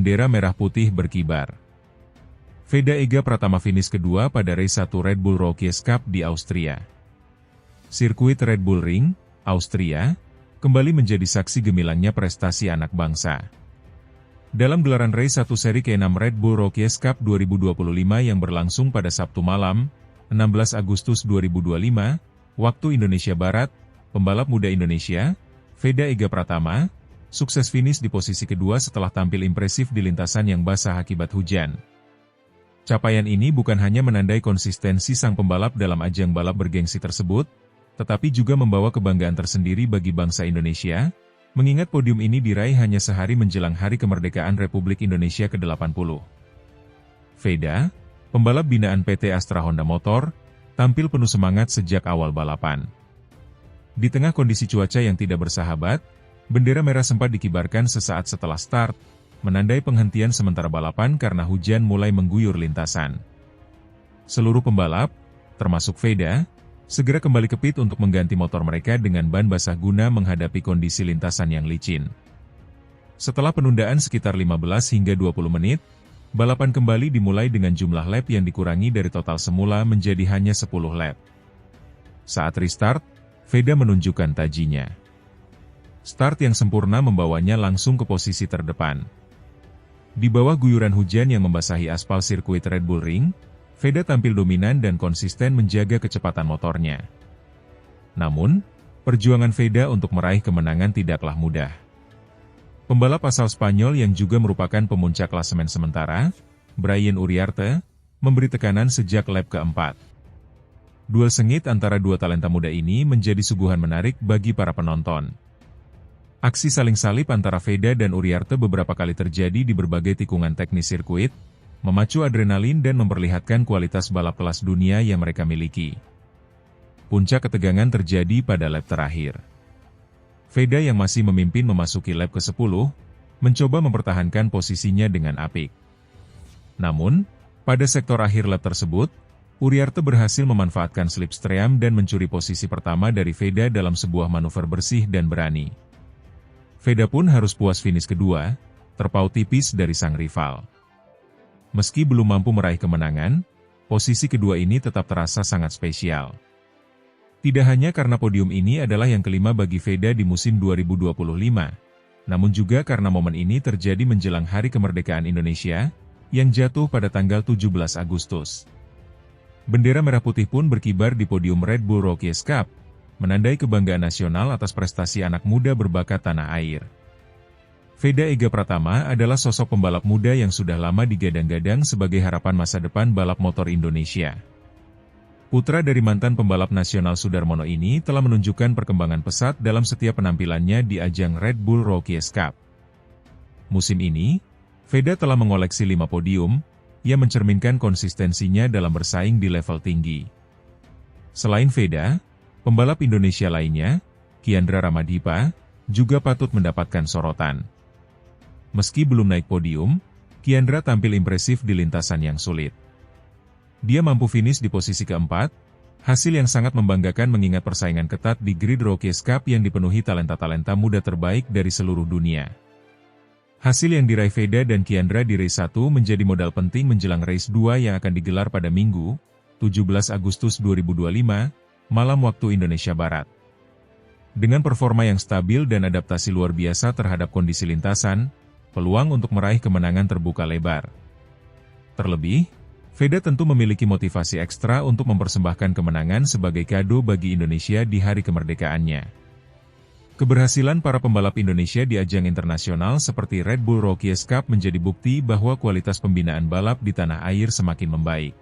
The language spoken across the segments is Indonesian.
bendera merah putih berkibar. Veda Ega Pratama finish kedua pada race 1 Red Bull Rookies Cup di Austria. Sirkuit Red Bull Ring, Austria, kembali menjadi saksi gemilangnya prestasi anak bangsa. Dalam gelaran race 1 seri ke-6 Red Bull Rookies Cup 2025 yang berlangsung pada Sabtu malam, 16 Agustus 2025, waktu Indonesia Barat, pembalap muda Indonesia, Veda Ega Pratama, sukses finish di posisi kedua setelah tampil impresif di lintasan yang basah akibat hujan. Capaian ini bukan hanya menandai konsistensi sang pembalap dalam ajang balap bergengsi tersebut, tetapi juga membawa kebanggaan tersendiri bagi bangsa Indonesia, mengingat podium ini diraih hanya sehari menjelang Hari Kemerdekaan Republik Indonesia ke-80. Veda, pembalap binaan PT Astra Honda Motor, tampil penuh semangat sejak awal balapan. Di tengah kondisi cuaca yang tidak bersahabat, bendera merah sempat dikibarkan sesaat setelah start, menandai penghentian sementara balapan karena hujan mulai mengguyur lintasan. Seluruh pembalap, termasuk Veda, segera kembali ke pit untuk mengganti motor mereka dengan ban basah guna menghadapi kondisi lintasan yang licin. Setelah penundaan sekitar 15 hingga 20 menit, balapan kembali dimulai dengan jumlah lap yang dikurangi dari total semula menjadi hanya 10 lap. Saat restart, Veda menunjukkan tajinya. Start yang sempurna membawanya langsung ke posisi terdepan. Di bawah guyuran hujan yang membasahi aspal sirkuit Red Bull Ring, Veda tampil dominan dan konsisten menjaga kecepatan motornya. Namun, perjuangan Veda untuk meraih kemenangan tidaklah mudah. Pembalap asal Spanyol yang juga merupakan pemuncak klasemen sementara, Brian Uriarte, memberi tekanan sejak lap keempat. Duel sengit antara dua talenta muda ini menjadi suguhan menarik bagi para penonton. Aksi saling salip antara Veda dan Uriarte beberapa kali terjadi di berbagai tikungan teknis sirkuit, memacu adrenalin dan memperlihatkan kualitas balap kelas dunia yang mereka miliki. Puncak ketegangan terjadi pada lap terakhir. Veda yang masih memimpin memasuki lap ke-10, mencoba mempertahankan posisinya dengan apik. Namun, pada sektor akhir lap tersebut, Uriarte berhasil memanfaatkan slipstream dan mencuri posisi pertama dari Veda dalam sebuah manuver bersih dan berani. Veda pun harus puas finish kedua, terpaut tipis dari sang rival. Meski belum mampu meraih kemenangan, posisi kedua ini tetap terasa sangat spesial. Tidak hanya karena podium ini adalah yang kelima bagi Veda di musim 2025, namun juga karena momen ini terjadi menjelang Hari Kemerdekaan Indonesia, yang jatuh pada tanggal 17 Agustus. Bendera merah putih pun berkibar di podium Red Bull Rookies Cup, menandai kebanggaan nasional atas prestasi anak muda berbakat tanah air. Veda Ega Pratama adalah sosok pembalap muda yang sudah lama digadang-gadang sebagai harapan masa depan balap motor Indonesia. Putra dari mantan pembalap nasional Sudarmono ini telah menunjukkan perkembangan pesat dalam setiap penampilannya di ajang Red Bull Rookies Cup. Musim ini, Veda telah mengoleksi 5 podium, yang mencerminkan konsistensinya dalam bersaing di level tinggi. Selain Veda, pembalap Indonesia lainnya, Kiandra Ramadipa, juga patut mendapatkan sorotan. Meski belum naik podium, Kiandra tampil impresif di lintasan yang sulit. Dia mampu finish di posisi keempat, hasil yang sangat membanggakan mengingat persaingan ketat di Grid Rookies Cup yang dipenuhi talenta-talenta muda terbaik dari seluruh dunia. Hasil yang diraih Veda dan Kiandra di race 1 menjadi modal penting menjelang race 2 yang akan digelar pada Minggu, 17 Agustus 2025, malam waktu Indonesia Barat. Dengan performa yang stabil dan adaptasi luar biasa terhadap kondisi lintasan, peluang untuk meraih kemenangan terbuka lebar. Terlebih, Veda tentu memiliki motivasi ekstra untuk mempersembahkan kemenangan sebagai kado bagi Indonesia di hari kemerdekaannya. Keberhasilan para pembalap Indonesia di ajang internasional seperti Red Bull Rookies Cup menjadi bukti bahwa kualitas pembinaan balap di tanah air semakin membaik.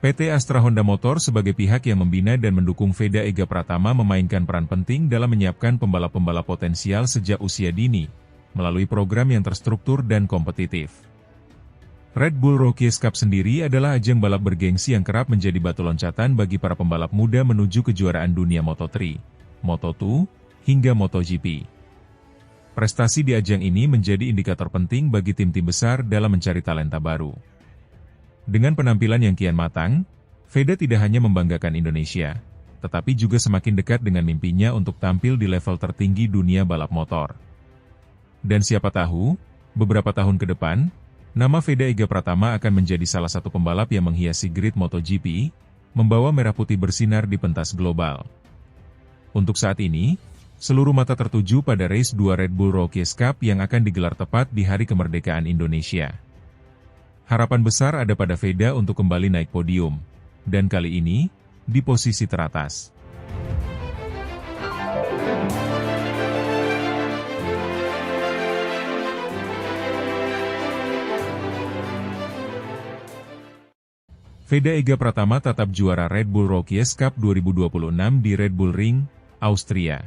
PT Astra Honda Motor sebagai pihak yang membina dan mendukung Veda Ega Pratama memainkan peran penting dalam menyiapkan pembalap-pembalap potensial sejak usia dini, melalui program yang terstruktur dan kompetitif. Red Bull Rookies Cup sendiri adalah ajang balap bergengsi yang kerap menjadi batu loncatan bagi para pembalap muda menuju kejuaraan dunia Moto3, Moto2, hingga MotoGP. Prestasi di ajang ini menjadi indikator penting bagi tim-tim besar dalam mencari talenta baru. Dengan penampilan yang kian matang, Veda tidak hanya membanggakan Indonesia, tetapi juga semakin dekat dengan mimpinya untuk tampil di level tertinggi dunia balap motor. Dan siapa tahu, Beberapa tahun ke depan, nama Veda Ega Pratama akan menjadi salah satu pembalap yang menghiasi grid MotoGP, membawa merah putih bersinar di pentas global. Untuk saat ini, seluruh mata tertuju pada race 2 Red Bull Rookies Cup yang akan digelar tepat di Hari Kemerdekaan Indonesia. Harapan besar ada pada Veda untuk kembali naik podium, dan kali ini, di posisi teratas. Veda Ega Pratama tetap juara Red Bull Rookies Cup 2026 di Red Bull Ring, Austria.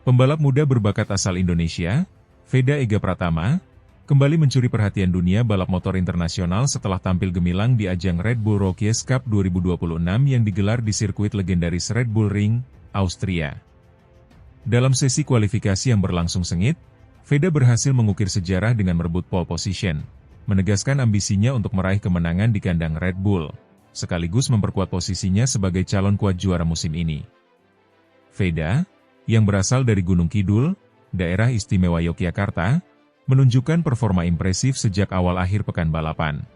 Pembalap muda berbakat asal Indonesia, Veda Ega Pratama, kembali mencuri perhatian dunia balap motor internasional setelah tampil gemilang di ajang Red Bull Rookies Cup 2026 yang digelar di sirkuit legendaris Red Bull Ring, Austria. Dalam sesi kualifikasi yang berlangsung sengit, Veda berhasil mengukir sejarah dengan merebut pole position, menegaskan ambisinya untuk meraih kemenangan di kandang Red Bull, sekaligus memperkuat posisinya sebagai calon kuat juara musim ini. Veda, yang berasal dari Gunung Kidul, daerah istimewa Yogyakarta, menunjukkan performa impresif sejak awal akhir pekan balapan.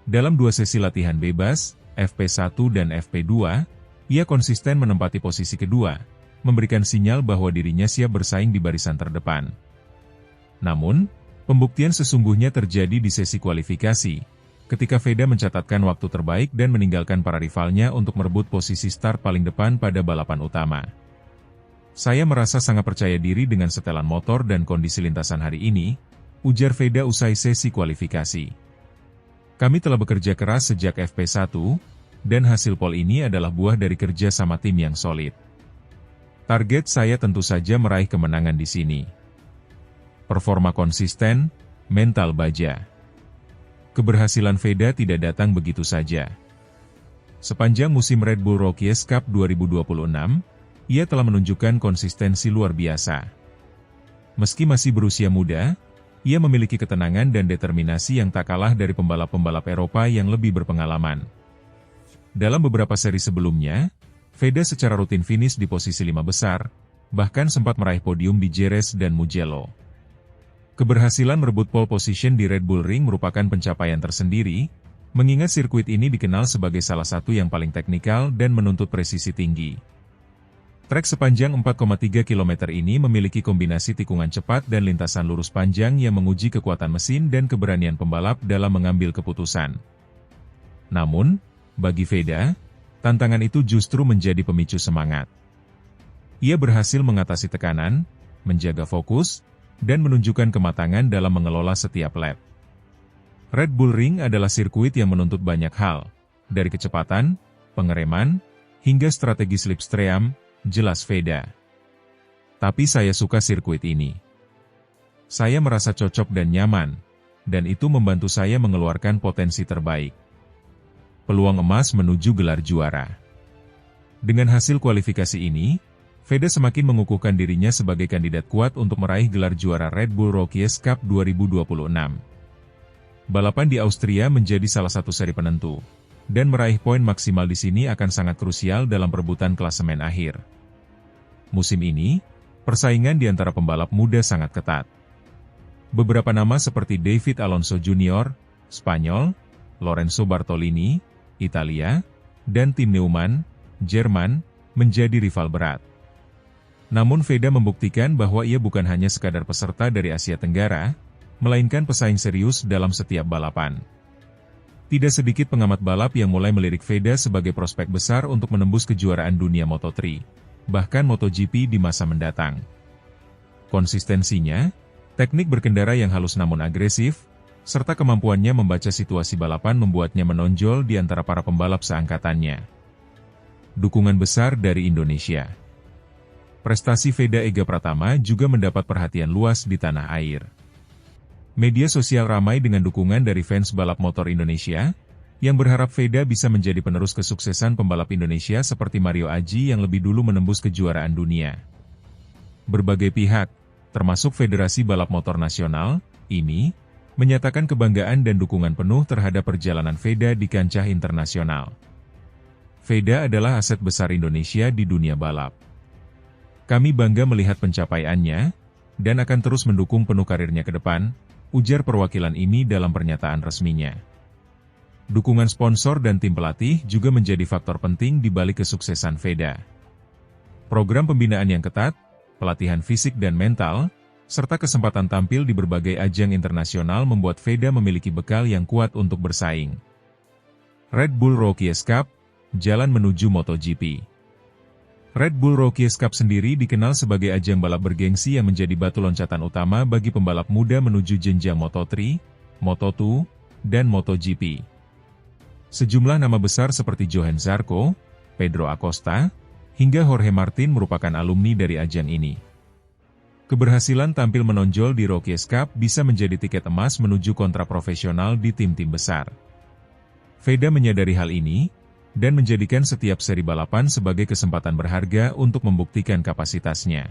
Dalam 2 sesi latihan bebas, FP1 dan FP2, ia konsisten menempati posisi kedua, memberikan sinyal bahwa dirinya siap bersaing di barisan terdepan. Namun, pembuktian sesungguhnya terjadi di sesi kualifikasi, ketika Veda mencatatkan waktu terbaik dan meninggalkan para rivalnya untuk merebut posisi start paling depan pada balapan utama. Saya merasa sangat percaya diri dengan setelan motor dan kondisi lintasan hari ini, ujar Veda usai sesi kualifikasi. Kami telah bekerja keras sejak FP1, dan hasil pole ini adalah buah dari kerja sama tim yang solid. Target saya tentu saja meraih kemenangan di sini. Performa konsisten, mental baja. Keberhasilan Veda tidak datang begitu saja. Sepanjang musim Red Bull Rookies Cup 2026, ia telah menunjukkan konsistensi luar biasa. Meski masih berusia muda, ia memiliki ketenangan dan determinasi yang tak kalah dari pembalap-pembalap Eropa yang lebih berpengalaman. Dalam beberapa seri sebelumnya, Veda secara rutin finish di posisi 5 besar, bahkan sempat meraih podium di Jerez dan Mugello. Keberhasilan merebut pole position di Red Bull Ring merupakan pencapaian tersendiri, mengingat sirkuit ini dikenal sebagai salah satu yang paling teknikal dan menuntut presisi tinggi. Trek sepanjang 4,3 km ini memiliki kombinasi tikungan cepat dan lintasan lurus panjang yang menguji kekuatan mesin dan keberanian pembalap dalam mengambil keputusan. Namun, bagi Veda, tantangan itu justru menjadi pemicu semangat. Ia berhasil mengatasi tekanan, menjaga fokus, dan menunjukkan kematangan dalam mengelola setiap lap. Red Bull Ring adalah sirkuit yang menuntut banyak hal, dari kecepatan, pengereman, hingga strategi slipstream, jelas Veda. Tapi saya suka sirkuit ini. Saya merasa cocok dan nyaman, dan itu membantu saya mengeluarkan potensi terbaik. Peluang emas menuju gelar juara. Dengan hasil kualifikasi ini, Veda semakin mengukuhkan dirinya sebagai kandidat kuat untuk meraih gelar juara Red Bull Rookies Cup 2026. Balapan di Austria menjadi salah satu seri penentu, dan meraih poin maksimal di sini akan sangat krusial dalam perebutan klasemen akhir. Musim ini, persaingan di antara pembalap muda sangat ketat. Beberapa nama seperti David Alonso Jr., Spanyol, Lorenzo Bartolini, Italia, dan Tim Neumann, Jerman, menjadi rival berat. Namun Veda membuktikan bahwa ia bukan hanya sekadar peserta dari Asia Tenggara, melainkan pesaing serius dalam setiap balapan. Tidak sedikit pengamat balap yang mulai melirik Veda sebagai prospek besar untuk menembus kejuaraan dunia Moto3, bahkan MotoGP di masa mendatang. Konsistensinya, teknik berkendara yang halus namun agresif, serta kemampuannya membaca situasi balapan membuatnya menonjol di antara para pembalap seangkatannya. Dukungan besar dari Indonesia. Prestasi Veda Ega Pratama juga mendapat perhatian luas di tanah air. Media sosial ramai dengan dukungan dari fans balap motor Indonesia, yang berharap Veda bisa menjadi penerus kesuksesan pembalap Indonesia seperti Mario Aji yang lebih dulu menembus kejuaraan dunia. Berbagai pihak, termasuk Federasi Balap Motor Nasional, IMI, menyatakan kebanggaan dan dukungan penuh terhadap perjalanan Veda di kancah internasional. Veda adalah aset besar Indonesia di dunia balap. Kami bangga melihat pencapaiannya, dan akan terus mendukung penuh karirnya ke depan, ujar perwakilan ini dalam pernyataan resminya. Dukungan sponsor dan tim pelatih juga menjadi faktor penting di balik kesuksesan Feda. Program pembinaan yang ketat, pelatihan fisik dan mental, serta kesempatan tampil di berbagai ajang internasional membuat Feda memiliki bekal yang kuat untuk bersaing. Red Bull Rookies Cup, jalan menuju MotoGP. Red Bull Rookies Cup sendiri dikenal sebagai ajang balap bergengsi yang menjadi batu loncatan utama bagi pembalap muda menuju jenjang Moto3, Moto2, dan MotoGP. Sejumlah nama besar seperti Johan Zarco, Pedro Acosta, hingga Jorge Martin merupakan alumni dari ajang ini. Keberhasilan tampil menonjol di Rookies Cup bisa menjadi tiket emas menuju kontrak profesional di tim-tim besar. Feda menyadari hal ini, dan menjadikan setiap seri balapan sebagai kesempatan berharga untuk membuktikan kapasitasnya.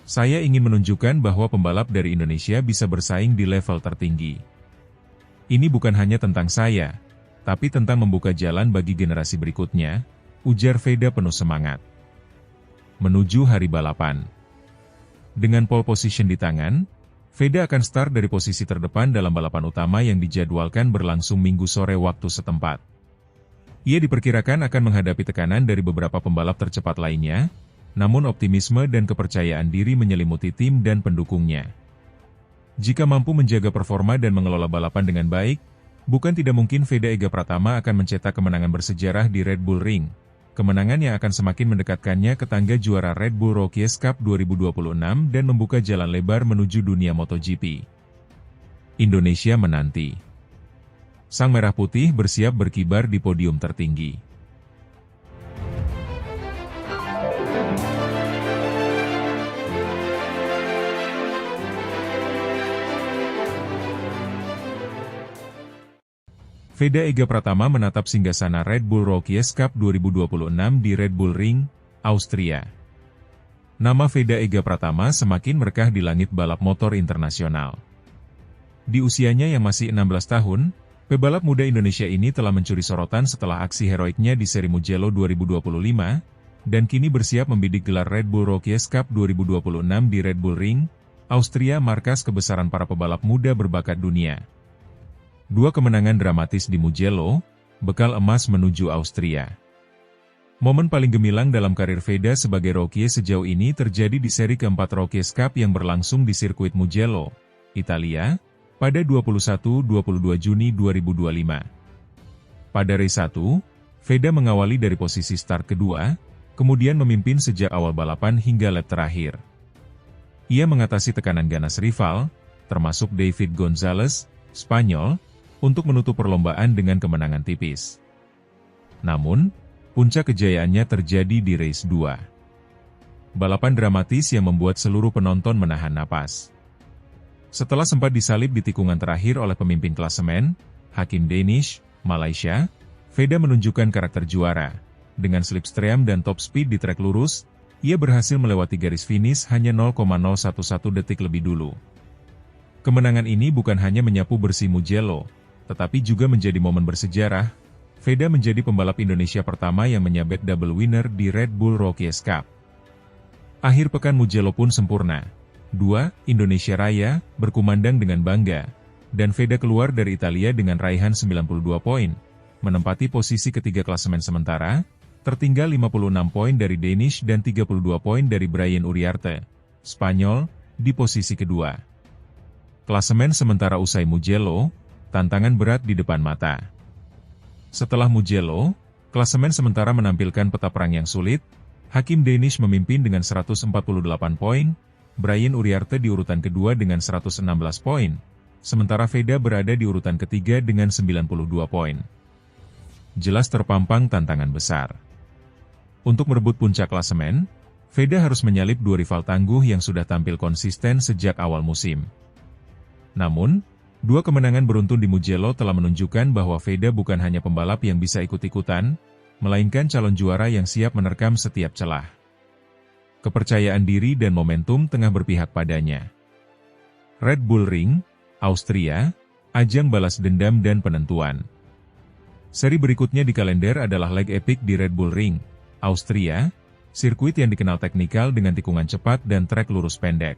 Saya ingin menunjukkan bahwa pembalap dari Indonesia bisa bersaing di level tertinggi. Ini bukan hanya tentang saya, tapi tentang membuka jalan bagi generasi berikutnya, ujar Feda penuh semangat. Menuju hari balapan. Dengan pole position di tangan, Feda akan start dari posisi terdepan dalam balapan utama yang dijadwalkan berlangsung Minggu sore waktu setempat. Ia diperkirakan akan menghadapi tekanan dari beberapa pembalap tercepat lainnya, namun optimisme dan kepercayaan diri menyelimuti tim dan pendukungnya. Jika mampu menjaga performa dan mengelola balapan dengan baik, bukan tidak mungkin Feda Ega Pratama akan mencetak kemenangan bersejarah di Red Bull Ring. Kemenangan yang akan semakin mendekatkannya ke tangga juara Red Bull Rookies Cup 2026 dan membuka jalan lebar menuju dunia MotoGP. Indonesia menanti. Sang Merah Putih bersiap berkibar di podium tertinggi. Feda Ega Pratama menatap singgasana Red Bull Rookies Cup 2026 di Red Bull Ring, Austria. Nama Feda Ega Pratama semakin merekah di langit balap motor internasional. Di usianya yang masih 16 tahun, pebalap muda Indonesia ini telah mencuri sorotan setelah aksi heroiknya di seri Mugello 2025, dan kini bersiap membidik gelar Red Bull Rookies Cup 2026 di Red Bull Ring, Austria, markas kebesaran para pebalap muda berbakat dunia. 2 kemenangan dramatis di Mugello, bekal emas menuju Austria. Momen paling gemilang dalam karir Feda sebagai rookie sejauh ini terjadi di seri keempat Rookies Cup yang berlangsung di sirkuit Mugello, Italia, pada 21-22 Juni 2025. Pada race 1, Feda mengawali dari posisi start kedua, kemudian memimpin sejak awal balapan hingga lap terakhir. Ia mengatasi tekanan ganas rival, termasuk David Gonzalez, Spanyol, untuk menutup perlombaan dengan kemenangan tipis. Namun, puncak kejayaannya terjadi di race 2. Balapan dramatis yang membuat seluruh penonton menahan napas. Setelah sempat disalib di tikungan terakhir oleh pemimpin klasemen, Hakim Danish, Malaysia, Feda menunjukkan karakter juara. Dengan slipstream dan top speed di trek lurus, ia berhasil melewati garis finish hanya 0,011 detik lebih dulu. Kemenangan ini bukan hanya menyapu bersih Mugello, tetapi juga menjadi momen bersejarah. Feda menjadi pembalap Indonesia pertama yang menyabet double winner di Red Bull Rookies Cup. Akhir pekan Mugello pun sempurna. 2, Indonesia Raya, berkumandang dengan bangga, dan Feda keluar dari Italia dengan raihan 92 poin, menempati posisi ketiga klasemen sementara, tertinggal 56 poin dari Danish dan 32 poin dari Brian Uriarte, Spanyol, di posisi kedua. Klasemen sementara usai Mugello, tantangan berat di depan mata. Setelah Mugello, klasemen sementara menampilkan peta perang yang sulit. Hakim Danish memimpin dengan 148 poin, Brian Uriarte di urutan kedua dengan 116 poin, sementara Feda berada di urutan ketiga dengan 92 poin. Jelas terpampang tantangan besar. Untuk merebut puncak klasemen, Feda harus menyalip 2 rival tangguh yang sudah tampil konsisten sejak awal musim. Namun, 2 kemenangan beruntun di Mugello telah menunjukkan bahwa Feda bukan hanya pembalap yang bisa ikut-ikutan, melainkan calon juara yang siap menerkam setiap celah. Kepercayaan diri dan momentum tengah berpihak padanya. Red Bull Ring, Austria, ajang balas dendam dan penentuan. Seri berikutnya di kalender adalah leg epic di Red Bull Ring, Austria, sirkuit yang dikenal teknikal dengan tikungan cepat dan trek lurus pendek.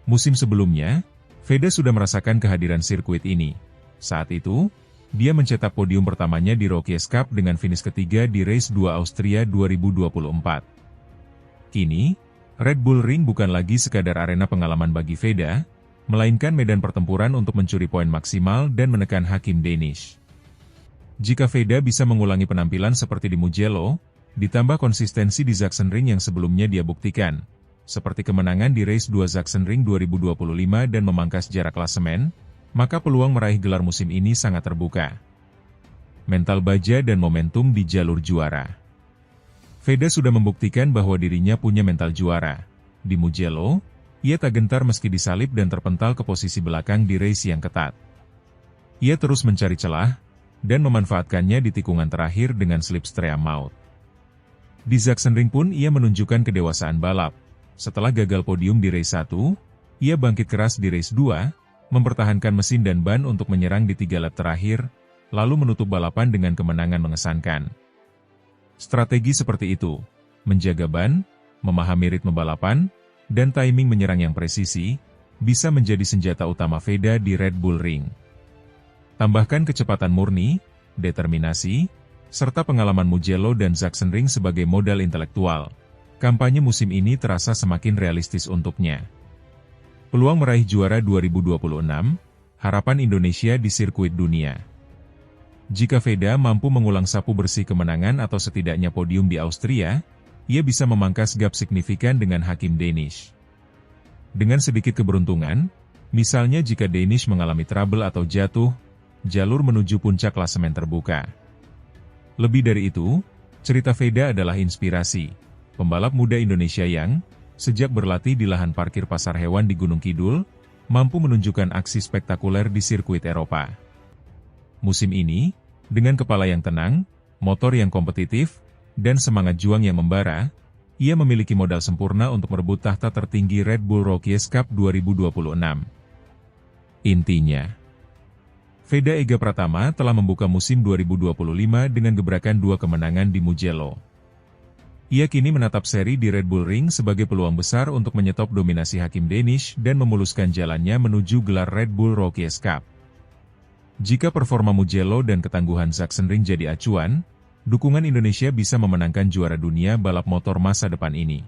Musim sebelumnya, Veda sudah merasakan kehadiran sirkuit ini. Saat itu, dia mencetak podium pertamanya di Rookies Cup dengan finish ketiga di Race 2 Austria 2024. Kini, Red Bull Ring bukan lagi sekadar arena pengalaman bagi Veda, melainkan medan pertempuran untuk mencuri poin maksimal dan menekan Hakim Danish. Jika Veda bisa mengulangi penampilan seperti di Mugello, ditambah konsistensi di Sachsenring yang sebelumnya dia buktikan, seperti kemenangan di Race 2 Sachsenring 2025 dan memangkas jarak klasemen, maka peluang meraih gelar musim ini sangat terbuka. Mental baja dan momentum di jalur juara. Veda sudah membuktikan bahwa dirinya punya mental juara. Di Mugello, ia tak gentar meski disalip dan terpental ke posisi belakang di race yang ketat. Ia terus mencari celah, dan memanfaatkannya di tikungan terakhir dengan slipstream maut. Di Sachsenring pun ia menunjukkan kedewasaan balap. Setelah gagal podium di race 1, ia bangkit keras di race 2, mempertahankan mesin dan ban untuk menyerang di 3 lap terakhir, lalu menutup balapan dengan kemenangan mengesankan. Strategi seperti itu, menjaga ban, memahami ritme balapan, dan timing menyerang yang presisi, bisa menjadi senjata utama Veda di Red Bull Ring. Tambahkan kecepatan murni, determinasi, serta pengalaman Mugello dan Sachsenring sebagai modal intelektual. Kampanye musim ini terasa semakin realistis untuknya. Peluang meraih juara 2026, harapan Indonesia di sirkuit dunia. Jika Veda mampu mengulang sapu bersih kemenangan atau setidaknya podium di Austria, ia bisa memangkas gap signifikan dengan Hakim Danish. Dengan sedikit keberuntungan, misalnya jika Danish mengalami trouble atau jatuh, jalur menuju puncak klasemen terbuka. Lebih dari itu, cerita Veda adalah inspirasi. Pembalap muda Indonesia yang, sejak berlatih di lahan parkir pasar hewan di Gunung Kidul, mampu menunjukkan aksi spektakuler di sirkuit Eropa. Musim ini, dengan kepala yang tenang, motor yang kompetitif, dan semangat juang yang membara, ia memiliki modal sempurna untuk merebut tahta tertinggi Red Bull Rookies Cup 2026. Intinya, Veda Ega Pratama telah membuka musim 2025 dengan gebrakan 2 kemenangan di Mugello. Ia kini menatap seri di Red Bull Ring sebagai peluang besar untuk menyetop dominasi Hakim Danish dan memuluskan jalannya menuju gelar Red Bull Rookies Cup. Jika performa Mugello dan ketangguhan Sachsenring jadi acuan, dukungan Indonesia bisa memenangkan juara dunia balap motor masa depan ini.